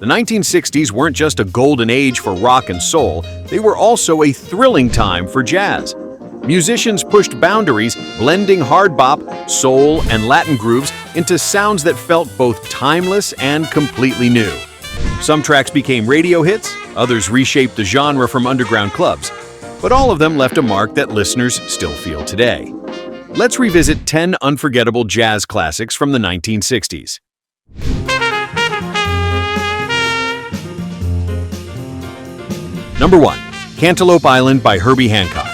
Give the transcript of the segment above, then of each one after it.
The 1960s weren't just a golden age for rock and soul, they were also a thrilling time for jazz. Musicians pushed boundaries, blending hard bop, soul, and Latin grooves into sounds that felt both timeless and completely new. Some tracks became radio hits, others reshaped the genre from underground clubs, but all of them left a mark that listeners still feel today. Let's revisit 10 unforgettable jazz classics from the 1960s. Number 1. Cantaloupe Island by Herbie Hancock.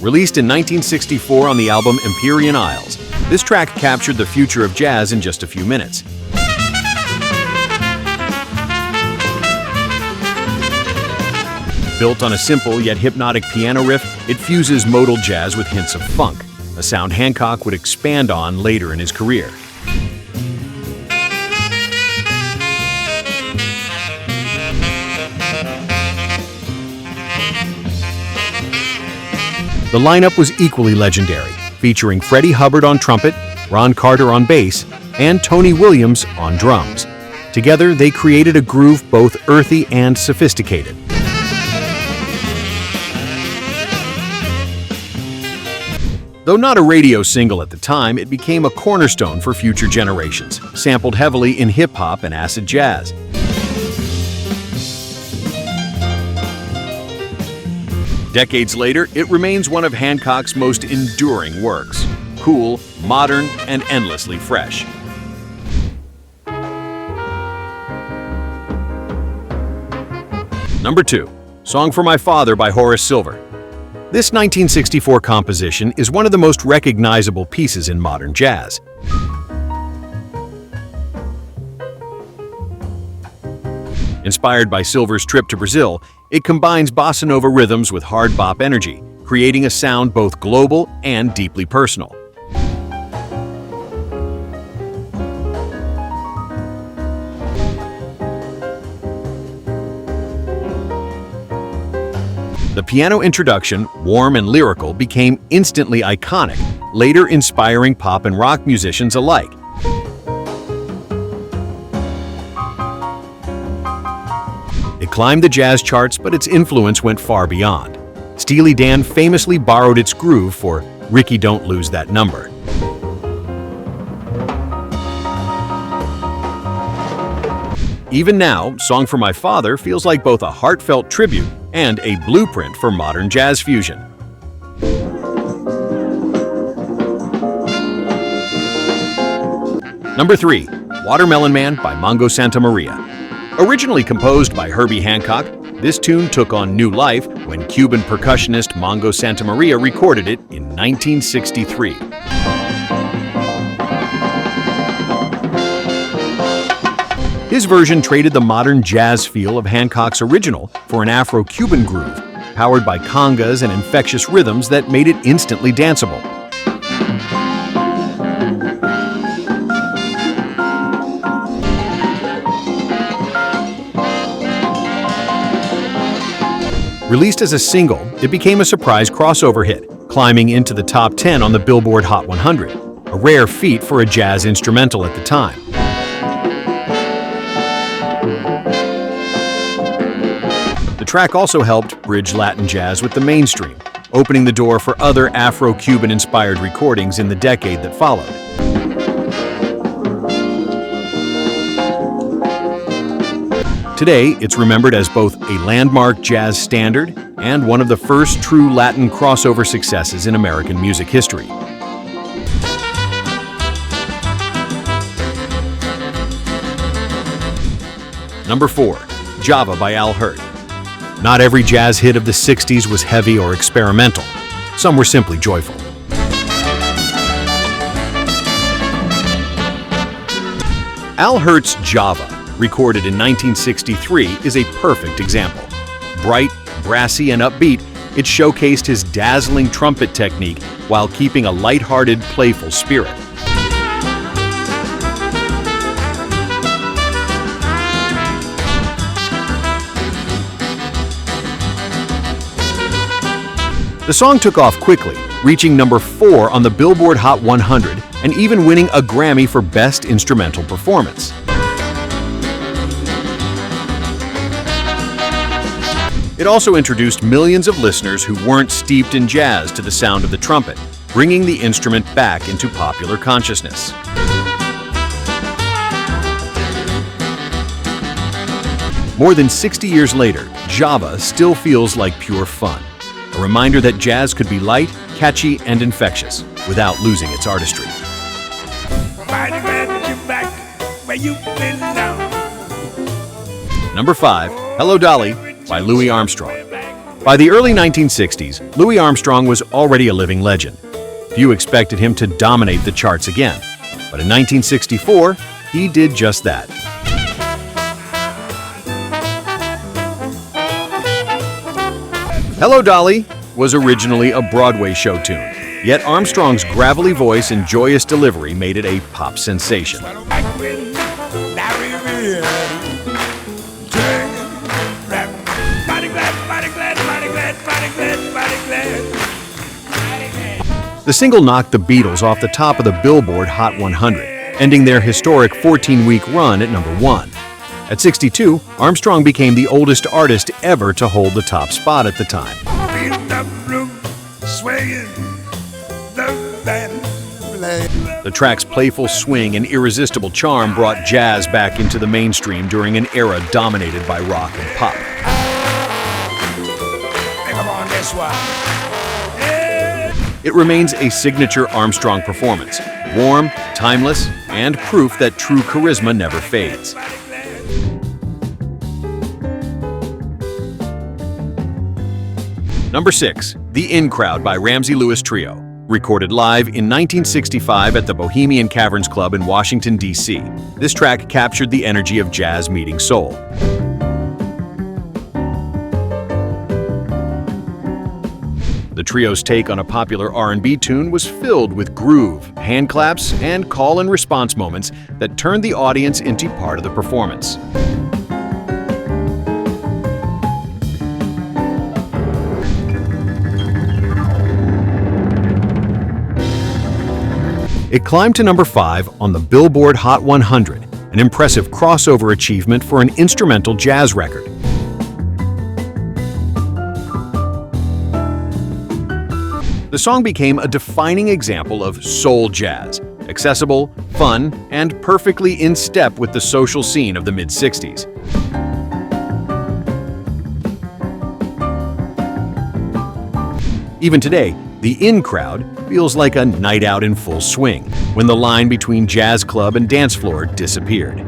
Released in 1964 on the album Empyrean Isles, this track captured the future of jazz in just a few minutes. Built on a simple yet hypnotic piano riff, it fuses modal jazz with hints of funk, a sound Hancock would expand on later in his career. The lineup was equally legendary, featuring Freddie Hubbard on trumpet, Ron Carter on bass, and Tony Williams on drums. Together, they created a groove both earthy and sophisticated. Though not a radio single at the time, it became a cornerstone for future generations, sampled heavily in hip-hop and acid jazz. Decades later, it remains one of Hancock's most enduring works. Cool, modern, and endlessly fresh. Number 2. Song for My Father by Horace Silver. This 1964 composition is one of the most recognizable pieces in modern jazz. Inspired by Silver's trip to Brazil, it combines bossa nova rhythms with hard bop energy, creating a sound both global and deeply personal. The piano introduction, warm and lyrical, became instantly iconic, later inspiring pop and rock musicians alike. It climbed the jazz charts, but its influence went far beyond. Steely Dan famously borrowed its groove for "Ricky Don't Lose That Number." Even now, Song for My Father feels like both a heartfelt tribute and a blueprint for modern jazz fusion. Number 3. Watermelon Man by Mongo Santamaria. Originally composed by Herbie Hancock, this tune took on new life when Cuban percussionist Mongo Santamaria recorded it in 1963. His version traded the modern jazz feel of Hancock's original for an Afro-Cuban groove, powered by congas and infectious rhythms that made it instantly danceable. Released as a single, it became a surprise crossover hit, climbing into the top 10 on the Billboard Hot 100, a rare feat for a jazz instrumental at the time. The track also helped bridge Latin jazz with the mainstream, opening the door for other Afro-Cuban inspired recordings in the decade that followed. Today, it's remembered as both a landmark jazz standard and one of the first true Latin crossover successes in American music history. Number 4. Java by Al Hirt. Not every jazz hit of the 60s was heavy or experimental. Some were simply joyful. Al Hirt's Java, recorded in 1963, is a perfect example. Bright, brassy, and upbeat, it showcased his dazzling trumpet technique while keeping a lighthearted, playful spirit. The song took off quickly, reaching number 4 on the Billboard Hot 100 and even winning a Grammy for Best Instrumental Performance. It also introduced millions of listeners who weren't steeped in jazz to the sound of the trumpet, bringing the instrument back into popular consciousness. More than 60 years later, Java still feels like pure fun, a reminder that jazz could be light, catchy, and infectious without losing its artistry. Number 5, Hello Dolly by Louis Armstrong. By the early 1960s, Louis Armstrong was already a living legend. Few expected him to dominate the charts again, but in 1964, he did just that. Hello Dolly was originally a Broadway show tune, yet Armstrong's gravelly voice and joyous delivery made it a pop sensation. The single knocked the Beatles off the top of the Billboard Hot 100, ending their historic 14-week run at number 1. At 62, Armstrong became the oldest artist ever to hold the top spot at the time. The track's playful swing and irresistible charm brought jazz back into the mainstream during an era dominated by rock and pop. It remains a signature Armstrong performance, warm, timeless, and proof that true charisma never fades. Number 6, The In Crowd by Ramsey Lewis Trio. Recorded live in 1965 at the Bohemian Caverns Club in Washington, D.C., this track captured the energy of jazz meeting soul. The trio's take on a popular R&B tune was filled with groove, hand claps, and call and response moments that turned the audience into part of the performance. It climbed to number 5 on the Billboard Hot 100, an impressive crossover achievement for an instrumental jazz record. The song became a defining example of soul jazz, accessible, fun, and perfectly in step with the social scene of the mid-60s. Even today, the In Crowd feels like a night out in full swing, when the line between jazz club and dance floor disappeared.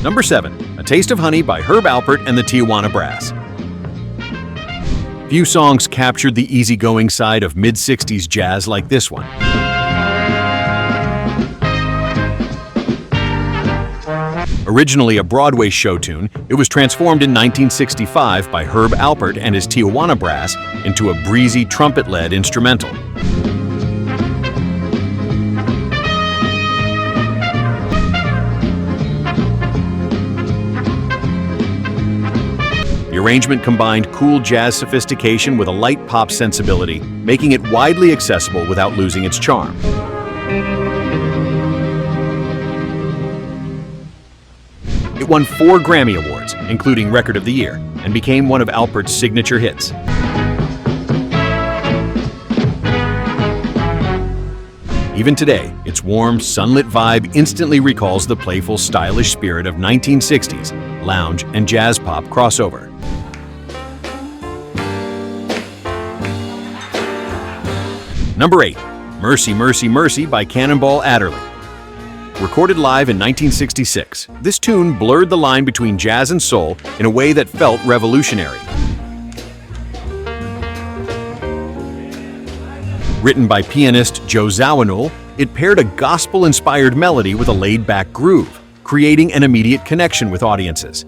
Number 7, A Taste of Honey by Herb Alpert and the Tijuana Brass. Few songs captured the easygoing side of mid-60s jazz like this one. Originally a Broadway show tune, it was transformed in 1965 by Herb Alpert and his Tijuana Brass into a breezy trumpet-led instrumental. The arrangement combined cool jazz sophistication with a light pop sensibility, making it widely accessible without losing its charm. It won 4 Grammy Awards, including Record of the Year, and became one of Alpert's signature hits. Even today, its warm, sunlit vibe instantly recalls the playful, stylish spirit of 1960s lounge and jazz pop crossover. Number 8, Mercy, Mercy, Mercy by Cannonball Adderley. Recorded live in 1966, this tune blurred the line between jazz and soul in a way that felt revolutionary. Written by pianist Joe Zawinul, it paired a gospel-inspired melody with a laid-back groove, creating an immediate connection with audiences.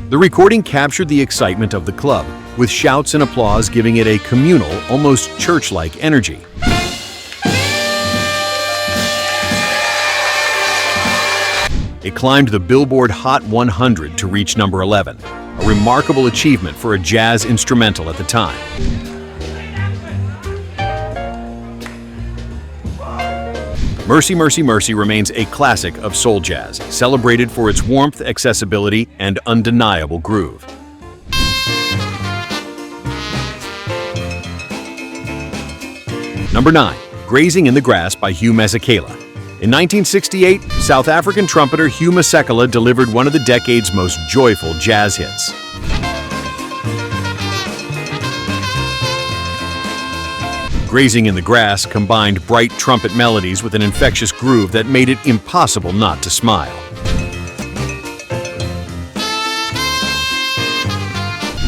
The recording captured the excitement of the club, with shouts and applause giving it a communal, almost church-like energy. It climbed the Billboard Hot 100 to reach number 11, a remarkable achievement for a jazz instrumental at the time. Mercy, Mercy, Mercy remains a classic of soul jazz, celebrated for its warmth, accessibility, and undeniable groove. Number 9. Grazing in the Grass by Hugh Masekela. In 1968, South African trumpeter Hugh Masekela delivered one of the decade's most joyful jazz hits. Grazing in the Grass combined bright trumpet melodies with an infectious groove that made it impossible not to smile.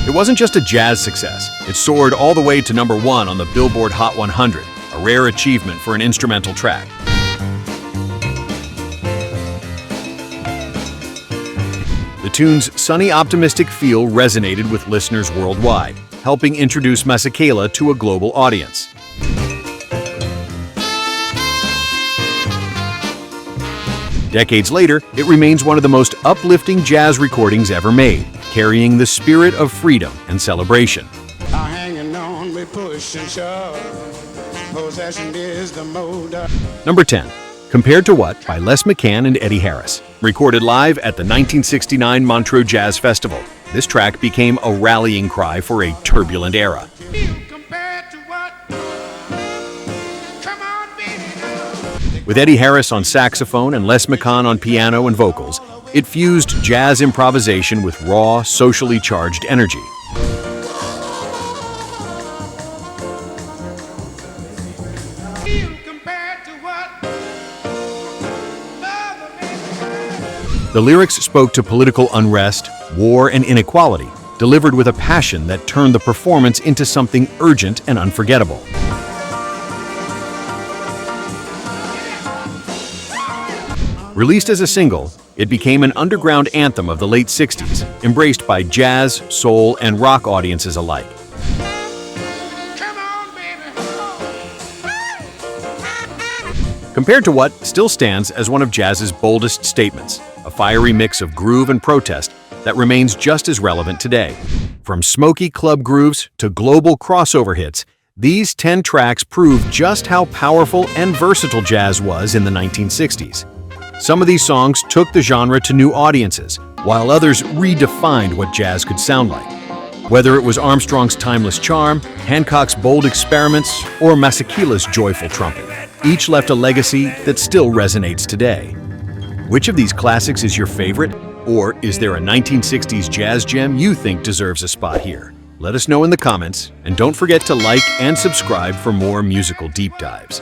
It wasn't just a jazz success, it soared all the way to number 1 on the Billboard Hot 100, a rare achievement for an instrumental track. The tune's sunny, optimistic feel resonated with listeners worldwide, helping introduce Masekela to a global audience. Decades later, it remains one of the most uplifting jazz recordings ever made, carrying the spirit of freedom and celebration. Number 10. Compared to What by Les McCann and Eddie Harris. Recorded live at the 1969 Montreux Jazz Festival, this track became a rallying cry for a turbulent era. With Eddie Harris on saxophone and Les McCann on piano and vocals, it fused jazz improvisation with raw, socially charged energy. The lyrics spoke to political unrest, war, and inequality, delivered with a passion that turned the performance into something urgent and unforgettable. Released as a single, it became an underground anthem of the late 60s, embraced by jazz, soul, and rock audiences alike. Compared to What still stands as one of jazz's boldest statements, a fiery mix of groove and protest that remains just as relevant today. From smoky club grooves to global crossover hits, these 10 tracks prove just how powerful and versatile jazz was in the 1960s. Some of these songs took the genre to new audiences, while others redefined what jazz could sound like. Whether it was Armstrong's timeless charm, Hancock's bold experiments, or Masekela's joyful trumpet, each left a legacy that still resonates today. Which of these classics is your favorite? Or is there a 1960s jazz gem you think deserves a spot here? Let us know in the comments, and don't forget to like and subscribe for more musical deep dives.